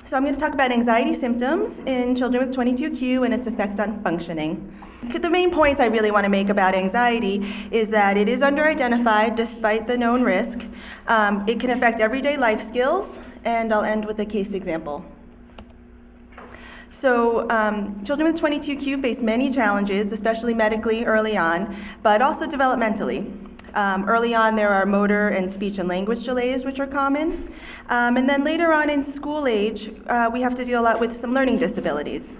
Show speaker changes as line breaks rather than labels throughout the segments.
So I'm going to talk about anxiety symptoms in children with 22q and its effect on functioning. The main points I really want to make about anxiety is that it is underidentified despite the known risk. It can affect everyday life skills, and I'll end with a case example. So children with 22q face many challenges, especially medically early on, but also developmentally. Early on, there are motor and speech and language delays, which are common. And then later on in school age, we have to deal a lot with some learning disabilities.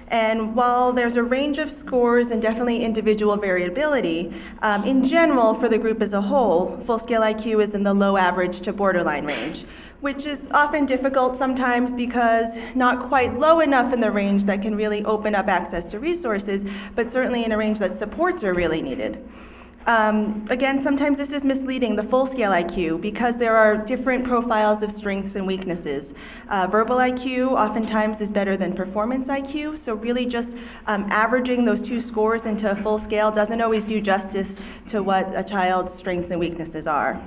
And while there's a range of scores and definitely individual variability, in general, for the group as a whole, full-scale IQ is in the low average to borderline range, which is often difficult sometimes because not quite low enough in the range that can really open up access to resources, but certainly in a range that supports are really needed. Again, sometimes this is misleading, the full-scale IQ, because there are different profiles of strengths and weaknesses. Verbal IQ oftentimes is better than performance IQ, so really just averaging those two scores into a full scale doesn't always do justice to what a child's strengths and weaknesses are.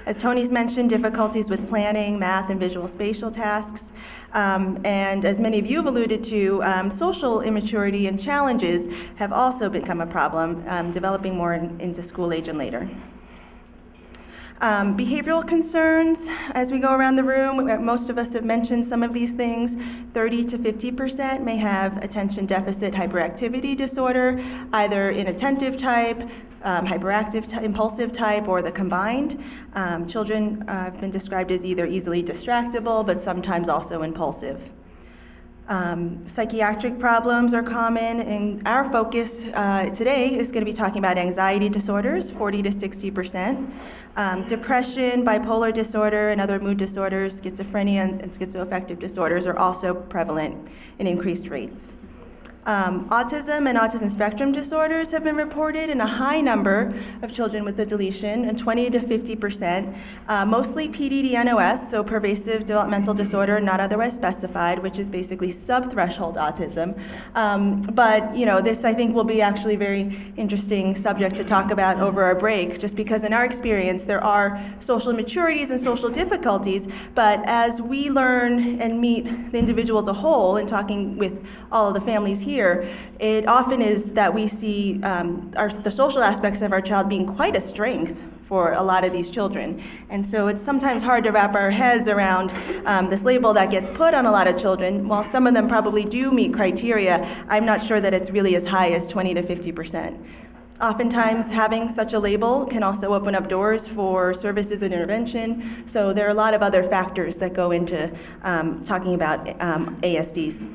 As Tony's mentioned, difficulties with planning, math, and visual spatial tasks. And as many of you have alluded to, social immaturity and challenges have also become a problem, developing more into school age and later. Behavioral concerns, as we go around the room, most of us have mentioned some of these things. 30 to 50% may have attention deficit hyperactivity disorder, either inattentive type, hyperactive, impulsive type, or the combined. Children have been described as either easily distractible, but sometimes also impulsive. Psychiatric problems are common, and our focus today is going to be talking about anxiety disorders, 40 to 60%. Depression, bipolar disorder, and other mood disorders, schizophrenia, and schizoaffective disorders are also prevalent in increased rates. Autism and autism spectrum disorders have been reported in a high number of children with the deletion, and 20 to 50%, mostly PDD-NOS, so pervasive developmental disorder not otherwise specified, which is basically subthreshold autism. But this I think will be actually a very interesting subject to talk about over our break, just because in our experience there are social immaturities and social difficulties, but as we learn and meet the individual as a whole in talking with all of the families here, it often is that we see the social aspects of our child being quite a strength for a lot of these children. And so it's sometimes hard to wrap our heads around this label that gets put on a lot of children. While some of them probably do meet criteria, I'm not sure that it's really as high as 20 to 50%. Oftentimes, having such a label can also open up doors for services and intervention. So there are a lot of other factors that go into talking about ASDs.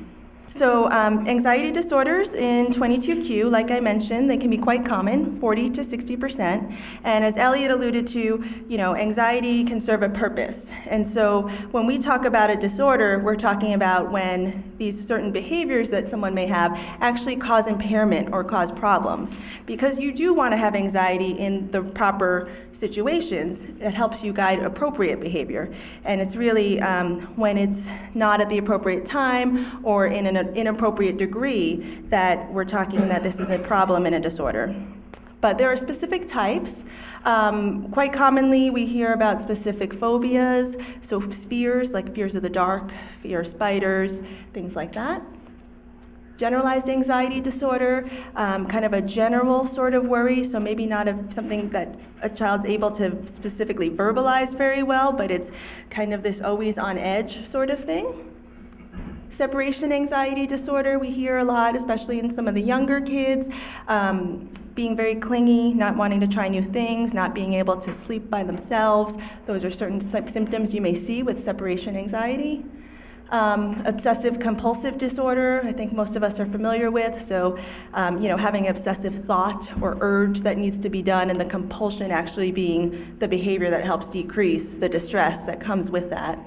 So anxiety disorders in 22q, like I mentioned, they can be quite common, 40 to 60%. And as Elliot alluded to, anxiety can serve a purpose. And so when we talk about a disorder, we're talking about when these certain behaviors that someone may have actually cause impairment or cause problems. Because you do want to have anxiety in the proper situations, it helps you guide appropriate behavior. And it's really when it's not at the appropriate time or in an inappropriate degree that we're talking that this is a problem and a disorder. But there are specific types. Quite commonly, we hear about specific phobias, so fears, like fears of the dark, fear of spiders, things like that. Generalized anxiety disorder, kind of a general sort of worry, so maybe not something that a child's able to specifically verbalize very well, but it's kind of this always on edge sort of thing. Separation anxiety disorder, we hear a lot, especially in some of the younger kids, being very clingy, not wanting to try new things, not being able to sleep by themselves. Those are certain symptoms you may see with separation anxiety. Obsessive compulsive disorder, I think most of us are familiar with, so having obsessive thought or urge that needs to be done, and the compulsion actually being the behavior that helps decrease the distress that comes with that.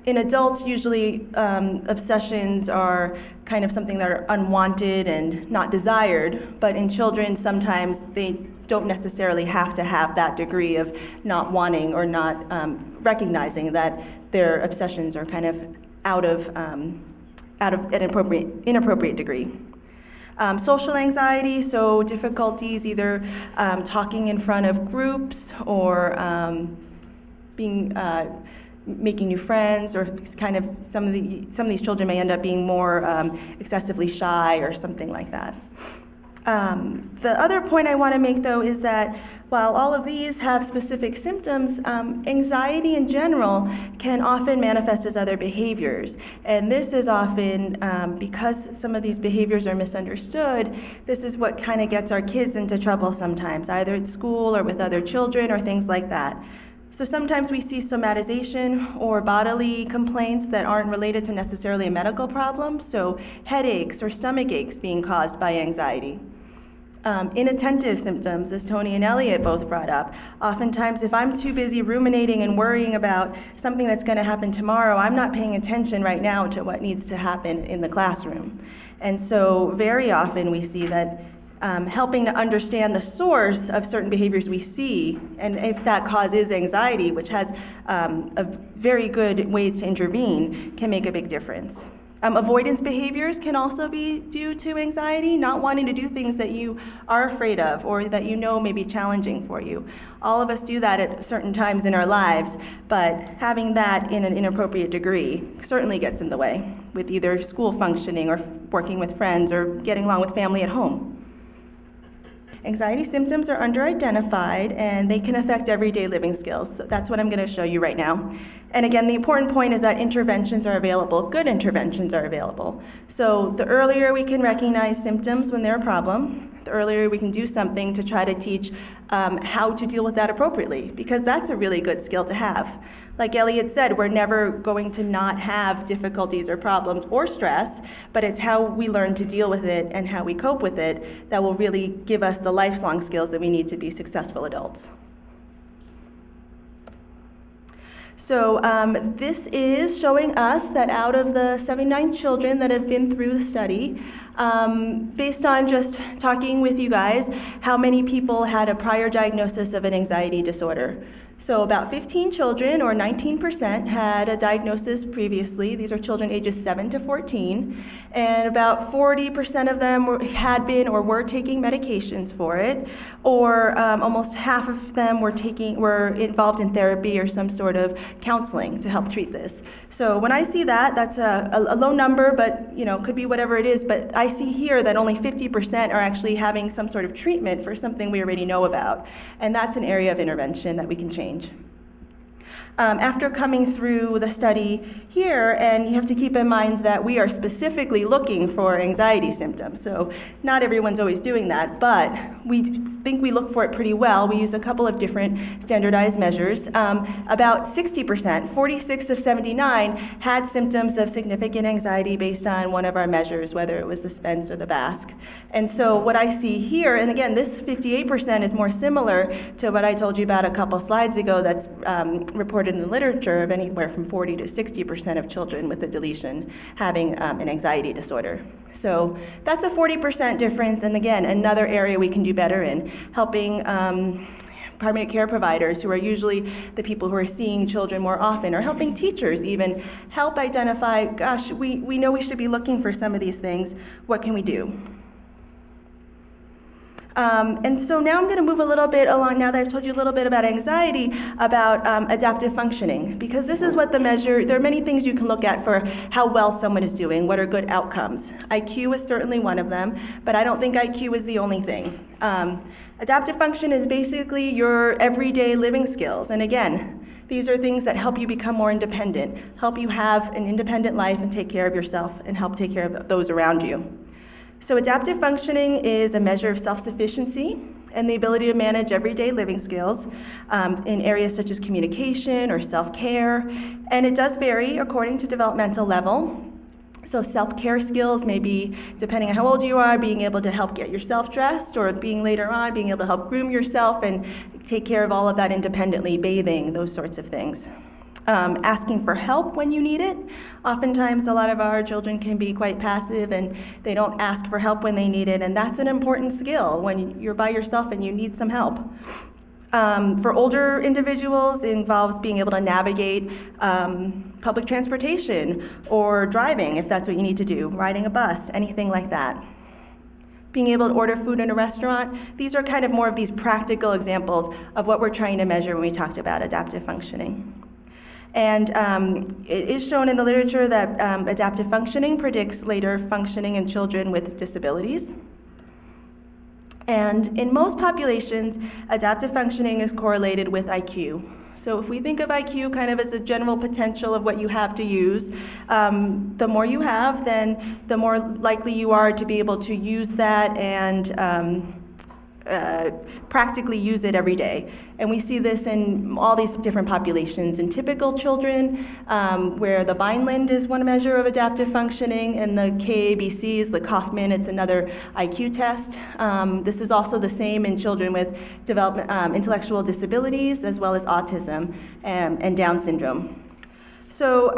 In adults, usually obsessions are kind of something that are unwanted and not desired, but in children, sometimes they don't necessarily have to have that degree of not wanting or not recognizing that their obsessions are kind of out of an inappropriate degree. Social anxiety, so difficulties either talking in front of groups or being making new friends, or kind of some of these children may end up being more excessively shy or something like that. The other point I want to make, though, is that while all of these have specific symptoms, anxiety in general can often manifest as other behaviors. And this is often, because some of these behaviors are misunderstood, this is what kind of gets our kids into trouble sometimes, either at school or with other children or things like that. So sometimes we see somatization or bodily complaints that aren't related to necessarily a medical problem, so headaches or stomach aches being caused by anxiety. Inattentive symptoms, as Tony and Elliot both brought up. Oftentimes, if I'm too busy ruminating and worrying about something that's going to happen tomorrow, I'm not paying attention right now to what needs to happen in the classroom. And so very often we see that helping to understand the source of certain behaviors we see, and if that cause is anxiety, which has a very good ways to intervene, can make a big difference. Avoidance behaviors can also be due to anxiety, not wanting to do things that you are afraid of or that you know may be challenging for you. All of us do that at certain times in our lives, but having that in an inappropriate degree certainly gets in the way with either school functioning or working with friends or getting along with family at home. Anxiety symptoms are under-identified, and they can affect everyday living skills. That's what I'm going to show you right now. And again, the important point is that interventions are available. Good interventions are available. So the earlier we can recognize symptoms when they're a problem, the earlier we can do something to try to teach how to deal with that appropriately, because that's a really good skill to have. Like Elliot said, we're never going to not have difficulties or problems or stress, but it's how we learn to deal with it and how we cope with it that will really give us the lifelong skills that we need to be successful adults. So this is showing us that out of the 79 children that have been through the study, based on just talking with you guys, how many people had a prior diagnosis of an anxiety disorder. So about 15 children, or 19%, had a diagnosis previously. These are children ages 7 to 14. And about 40% of them had been or were taking medications for it, or almost half of them were involved in therapy or some sort of counseling to help treat this. So when I see that, that's a low number, but could be whatever it is. But I see here that only 50% are actually having some sort of treatment for something we already know about. And that's an area of intervention that we can change. After coming through the study here, and you have to keep in mind that we are specifically looking for anxiety symptoms, so not everyone's always doing that, but we think we look for it pretty well. We use a couple of different standardized measures. About 60%, 46 of 79, had symptoms of significant anxiety based on one of our measures, whether it was the Spence or the BASC. And so what I see here, and again, this 58% is more similar to what I told you about a couple slides ago that's reported in the literature of anywhere from 40 to 60% of children with a deletion having an anxiety disorder. So that's a 40% difference, and again, another area we can do better in, helping primary care providers, who are usually the people who are seeing children more often, or helping teachers even help identify, gosh, we know we should be looking for some of these things. What can we do? And so now I'm going to move a little bit along, now that I've told you a little bit about anxiety, about adaptive functioning, because this is what the measure, there are many things you can look at for how well someone is doing, what are good outcomes. IQ is certainly one of them, but I don't think IQ is the only thing. Adaptive function is basically your everyday living skills, and again, these are things that help you become more independent, help you have an independent life and take care of yourself and help take care of those around you. So adaptive functioning is a measure of self-sufficiency and the ability to manage everyday living skills in areas such as communication or self-care, and it does vary according to developmental level. So self-care skills may be, depending on how old you are, being able to help get yourself dressed, or being later on, being able to help groom yourself and take care of all of that independently, bathing, those sorts of things. Asking for help when you need it. Oftentimes, a lot of our children can be quite passive and they don't ask for help when they need it, and that's an important skill when you're by yourself and you need some help. For older individuals, it involves being able to navigate public transportation or driving, if that's what you need to do, riding a bus, anything like that. Being able to order food in a restaurant. These are kind of more of these practical examples of what we're trying to measure when we talked about adaptive functioning. And it is shown in the literature that adaptive functioning predicts later functioning in children with disabilities. And in most populations, adaptive functioning is correlated with IQ. So if we think of IQ kind of as a general potential of what you have to use, the more you have, then the more likely you are to be able to use that and practically use it every day. And we see this in all these different populations. In typical children, where the Vineland is one measure of adaptive functioning, and the KABCs, the Kaufman, it's another IQ test. This is also the same in children with intellectual disabilities, as well as autism and Down syndrome. So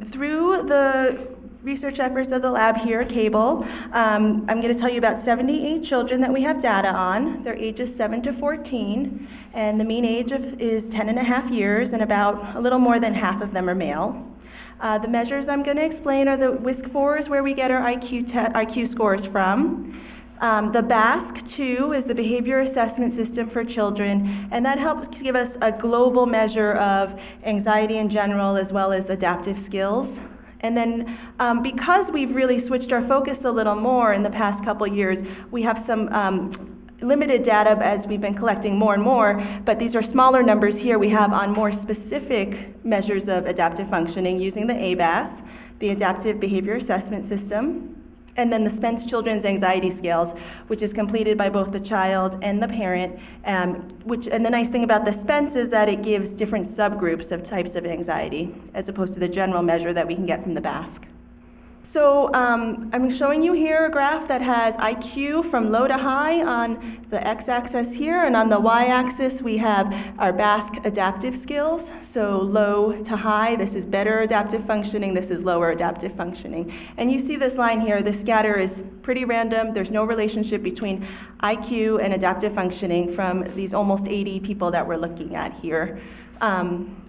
through the research efforts of the lab here, CABLE, I'm going to tell you about 78 children that we have data on. Their ages 7 to 14, and the mean age is 10 and a half years, and about a little more than half of them are male. The measures I'm going to explain are the WISC-4s, where we get our IQ scores from. The BASC-2 is the Behavior Assessment System for Children, and that helps give us a global measure of anxiety in general, as well as adaptive skills. And then because we've really switched our focus a little more in the past couple years, we have some limited data as we've been collecting more and more, but these are smaller numbers here we have on more specific measures of adaptive functioning using the ABAS, the Adaptive Behavior Assessment System, and then the Spence Children's Anxiety Scales, which is completed by both the child and the parent. And the nice thing about the Spence is that it gives different subgroups of types of anxiety, as opposed to the general measure that we can get from the BASC. So I'm showing you here a graph that has IQ from low to high on the x-axis here, and on the y-axis we have our BASC adaptive skills. So low to high, this is better adaptive functioning, this is lower adaptive functioning. And you see this line here, the scatter is pretty random. There's no relationship between IQ and adaptive functioning from these almost 80 people that we're looking at here.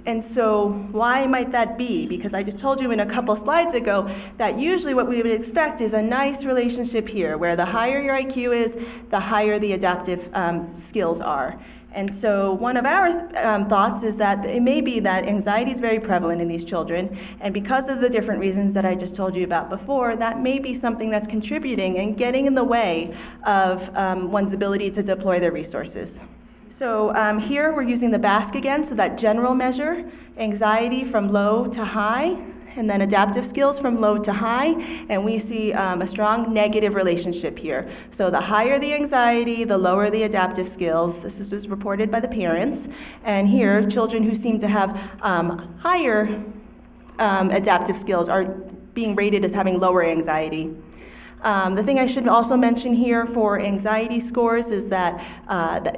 And so why might that be? Because I just told you in a couple slides ago that usually what we would expect is a nice relationship here, where the higher your IQ is, the higher the adaptive skills are. And so one of our thoughts is that it may be that anxiety is very prevalent in these children, and because of the different reasons that I just told you about before, that may be something that's contributing and getting in the way of one's ability to deploy their resources. So here we're using the BASC again, so that general measure, anxiety from low to high, and then adaptive skills from low to high, and we see a strong negative relationship here. So the higher the anxiety, the lower the adaptive skills. This is just reported by the parents. And here, children who seem to have higher adaptive skills are being rated as having lower anxiety. The thing I should also mention here for anxiety scores is that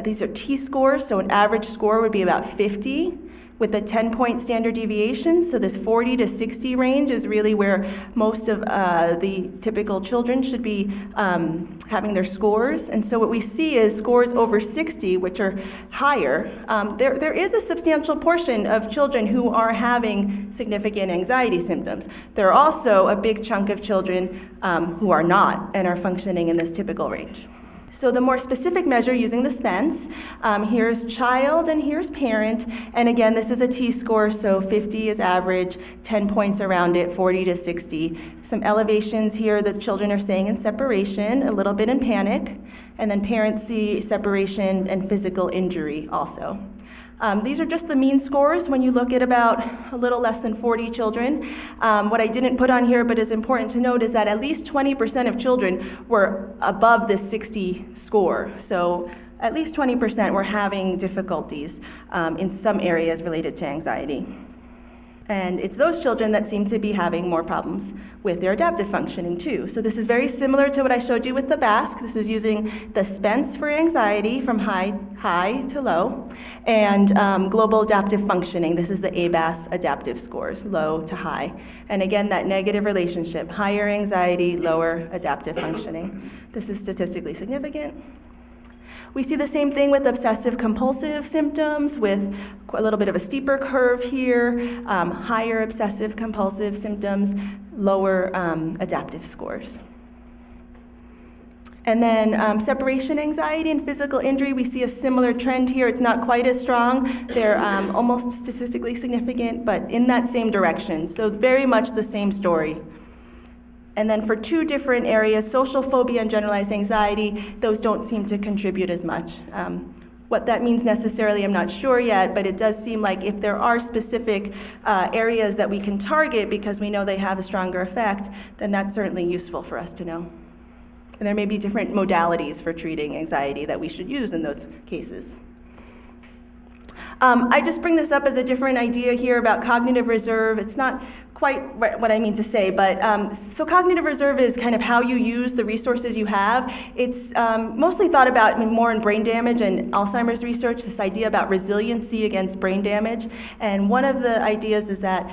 these are T-scores, so an average score would be about 50 with a 10-point standard deviation. So this 40 to 60 range is really where most of the typical children should be having their scores. And so what we see is scores over 60, which are higher. There is a substantial portion of children who are having significant anxiety symptoms. There are also a big chunk of children who are not and are functioning in this typical range. So the more specific measure using the Spence, here's child and here's parent, and again this is a T-score, so 50 is average, 10 points around it, 40 to 60. Some elevations here that children are saying in separation, a little bit in panic, and then parents see separation and physical injury also. These are just the mean scores when you look at about a little less than 40 children. What I didn't put on here but is important to note is that at least 20% of children were above this 60 score. So at least 20% were having difficulties in some areas related to anxiety. And it's those children that seem to be having more problems with their adaptive functioning too. So this is very similar to what I showed you with the BASC. This is using the Spence for anxiety from high to low, and global adaptive functioning. This is the ABAS adaptive scores, low to high. And again, that negative relationship, higher anxiety, lower adaptive functioning. This is statistically significant. We see the same thing with obsessive-compulsive symptoms, with a little bit of a steeper curve here, higher obsessive-compulsive symptoms, lower adaptive scores. And then separation anxiety and physical injury, we see a similar trend here. It's not quite as strong. They're almost statistically significant, but in that same direction. So very much the same story. And then for two different areas, social phobia and generalized anxiety, those don't seem to contribute as much. What that means necessarily, I'm not sure yet, but it does seem like if there are specific areas that we can target because we know they have a stronger effect, then that's certainly useful for us to know. And there may be different modalities for treating anxiety that we should use in those cases. I just bring this up as a different idea here about cognitive reserve. It's not quite what I mean to say, but so cognitive reserve is kind of how you use the resources you have. It's mostly thought about more in brain damage and Alzheimer's research, this idea about resiliency against brain damage. And one of the ideas is that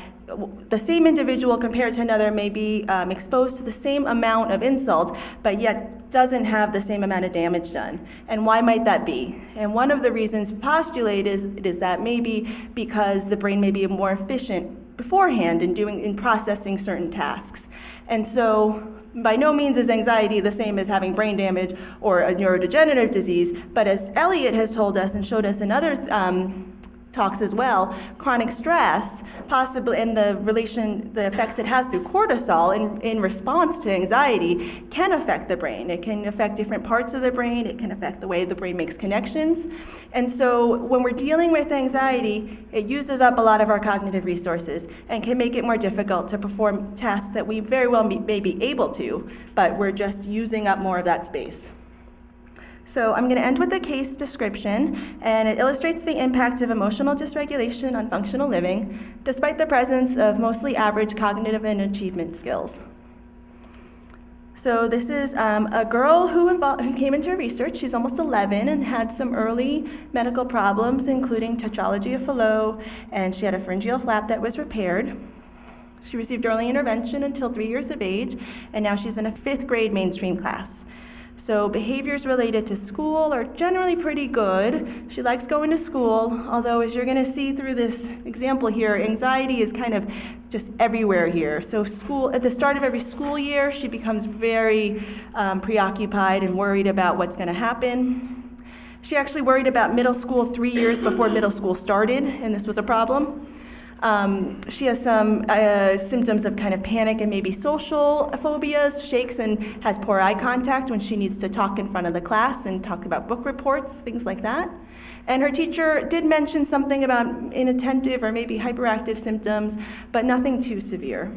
the same individual compared to another may be exposed to the same amount of insult, but yet doesn't have the same amount of damage done. And why might that be? And one of the reasons postulated is that maybe because the brain may be more efficient beforehand in processing certain tasks. And so by no means is anxiety the same as having brain damage or a neurodegenerative disease, but as Elliot has told us and showed us in other talks as well, chronic stress, possibly, and the effects it has through cortisol in response to anxiety can affect the brain. It can affect different parts of the brain. It can affect the way the brain makes connections. And so when we're dealing with anxiety, it uses up a lot of our cognitive resources and can make it more difficult to perform tasks that we very well may be able to, but we're just using up more of that space. So I'm going to end with a case description, and it illustrates the impact of emotional dysregulation on functional living, despite the presence of mostly average cognitive and achievement skills. So this is a girl who came into research. She's almost 11 and had some early medical problems, including tetralogy of Fallot, and she had a pharyngeal flap that was repaired. She received early intervention until 3 years of age, and now she's in a 5th grade mainstream class. So behaviors related to school are generally pretty good. She likes going to school, although as you're going to see through this example here, anxiety is kind of just everywhere here. So at the start of every school year, she becomes very preoccupied and worried about what's going to happen. She actually worried about middle school 3 years before middle school started, and this was a problem. She has some symptoms of kind of panic and maybe social phobias, shakes and has poor eye contact when she needs to talk in front of the class and talk about book reports, things like that. And her teacher did mention something about inattentive or maybe hyperactive symptoms, but nothing too severe.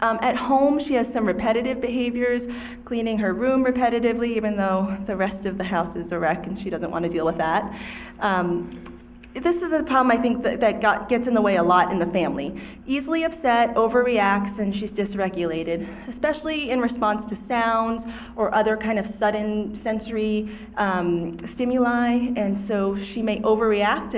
At home, she has some repetitive behaviors, cleaning her room repetitively, even though the rest of the house is a wreck and she doesn't want to deal with that. This is a problem I think that gets in the way a lot in the family. Easily upset, overreacts, and she's dysregulated, especially in response to sounds or other kind of sudden sensory stimuli. And so she may overreact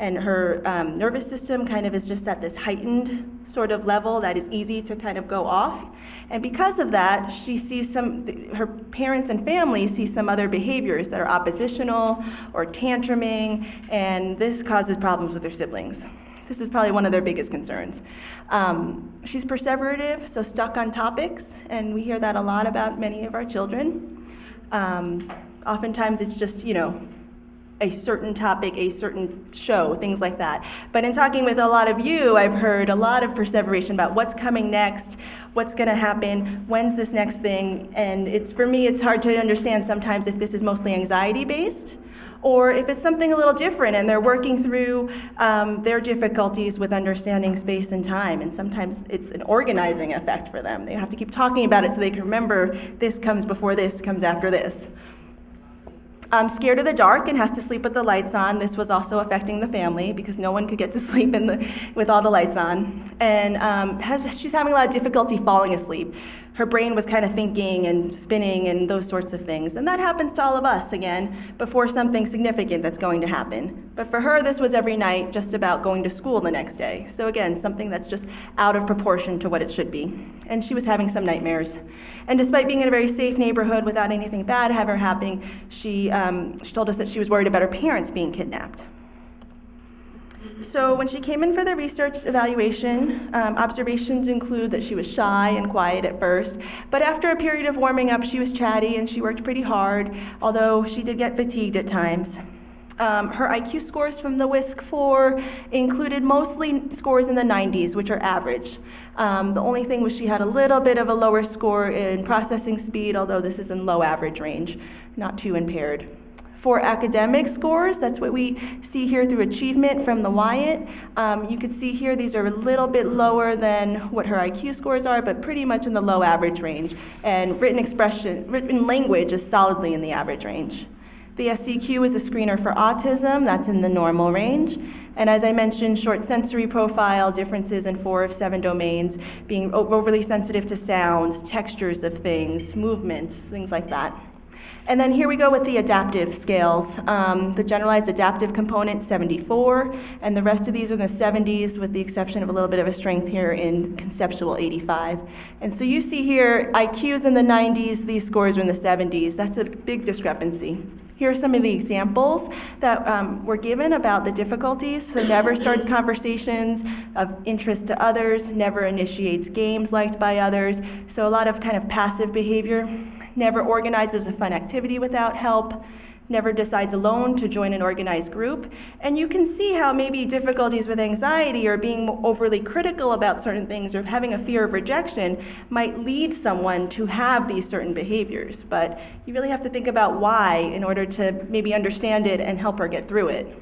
and her nervous system kind of is just at this heightened sort of level that is easy to kind of go off. And because of that, she sees her parents and family see some other behaviors that are oppositional or tantruming, and this causes problems with her siblings. This is probably one of their biggest concerns. She's perseverative, so stuck on topics, and we hear that a lot about many of our children. Oftentimes it's just, a certain topic, a certain show, things like that. But in talking with a lot of you, I've heard a lot of perseveration about what's coming next, what's going to happen, when's this next thing, and for me, it's hard to understand sometimes if this is mostly anxiety-based, or if it's something a little different and they're working through their difficulties with understanding space and time, and sometimes it's an organizing effect for them. They have to keep talking about it so they can remember this comes before this comes after this. Scared of the dark and has to sleep with the lights on. This was also affecting the family because no one could get to sleep with all the lights on. And she's having a lot of difficulty falling asleep. Her brain was kind of thinking and spinning and those sorts of things. And that happens to all of us, again, before something significant that's going to happen. But for her, this was every night, just about going to school the next day. So again, something that's just out of proportion to what it should be. And she was having some nightmares. And despite being in a very safe neighborhood without anything bad ever happening, she told us that she was worried about her parents being kidnapped. So when she came in for the research evaluation, observations include that she was shy and quiet at first, but after a period of warming up, she was chatty and she worked pretty hard, although she did get fatigued at times. Her IQ scores from the WISC-4 included mostly scores in the 90s, which are average. The only thing was she had a little bit of a lower score in processing speed, although this is in low average range, not too impaired. For academic scores, that's what we see here through achievement from the Wyatt. You can see here these are a little bit lower than what her IQ scores are, but pretty much in the low average range. And written language is solidly in the average range. The SCQ is a screener for autism, that's in the normal range. And as I mentioned, short sensory profile, differences in 4 of 7 domains, being overly sensitive to sounds, textures of things, movements, things like that. And then here we go with the adaptive scales. The generalized adaptive component, 74, and the rest of these are in the 70s with the exception of a little bit of a strength here in conceptual 85. And so you see here, IQs in the 90s, these scores are in the 70s. That's a big discrepancy. Here are some of the examples that were given about the difficulties. So never starts conversations of interest to others, never initiates games liked by others. So a lot of kind of passive behavior. Never organizes a fun activity without help, never decides alone to join an organized group. And you can see how maybe difficulties with anxiety or being overly critical about certain things or having a fear of rejection might lead someone to have these certain behaviors. But you really have to think about why in order to maybe understand it and help her get through it.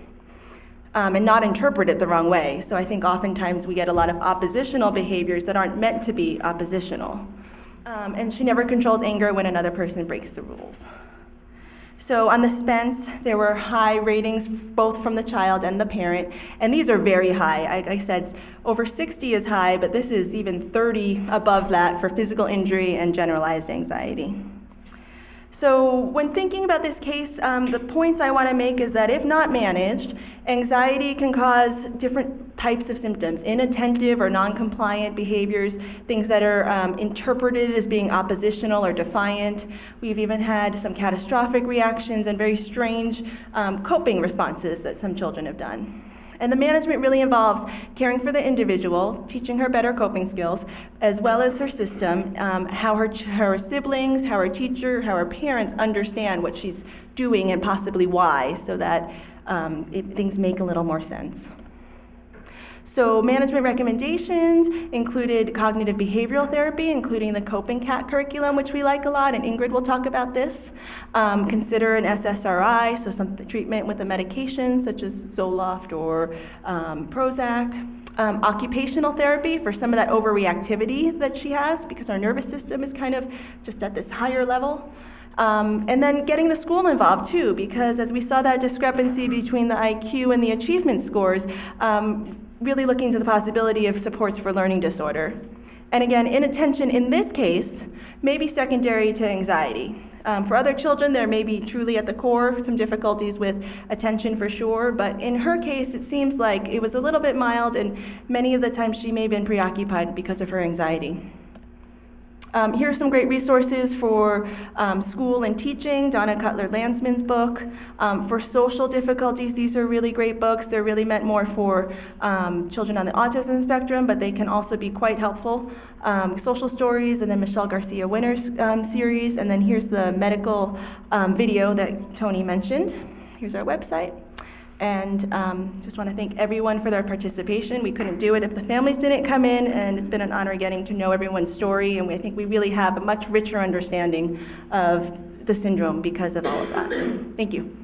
And not interpret it the wrong way. So I think oftentimes we get a lot of oppositional behaviors that aren't meant to be oppositional. And she never controls anger when another person breaks the rules. So on the Spence, there were high ratings both from the child and the parent, and these are very high. I said over 60 is high, but this is even 30 above that for physical injury and generalized anxiety. So when thinking about this case, the points I want to make is that if not managed, anxiety can cause different types of symptoms, inattentive or non-compliant behaviors, things that are interpreted as being oppositional or defiant. We've even had some catastrophic reactions and very strange coping responses that some children have done. And the management really involves caring for the individual, teaching her better coping skills, as well as her system, how her siblings, how her teacher, how her parents understand what she's doing and possibly why, so that things make a little more sense. So management recommendations included cognitive behavioral therapy, including the coping CAT curriculum, which we like a lot, and Ingrid will talk about this. Consider an SSRI, so some treatment with a medication such as Zoloft or Prozac. Occupational therapy for some of that overreactivity that she has because our nervous system is kind of just at this higher level. And then getting the school involved too, because as we saw that discrepancy between the IQ and the achievement scores, really looking to the possibility of supports for learning disorder. And again, inattention in this case may be secondary to anxiety. For other children, there may be truly at the core some difficulties with attention for sure, but in her case, it seems like it was a little bit mild, and many of the times she may have been preoccupied because of her anxiety. Here are some great resources for school and teaching, Donna Cutler-Landsman's book. For social difficulties, these are really great books. They're really meant more for children on the autism spectrum, but they can also be quite helpful. Social Stories, and then Michelle Garcia Winner's series, and then here's the medical video that Tony mentioned. Here's our website. And just want to thank everyone for their participation. We couldn't do it if the families didn't come in, and it's been an honor getting to know everyone's story, and I think we really have a much richer understanding of the syndrome because of all of that. Thank you.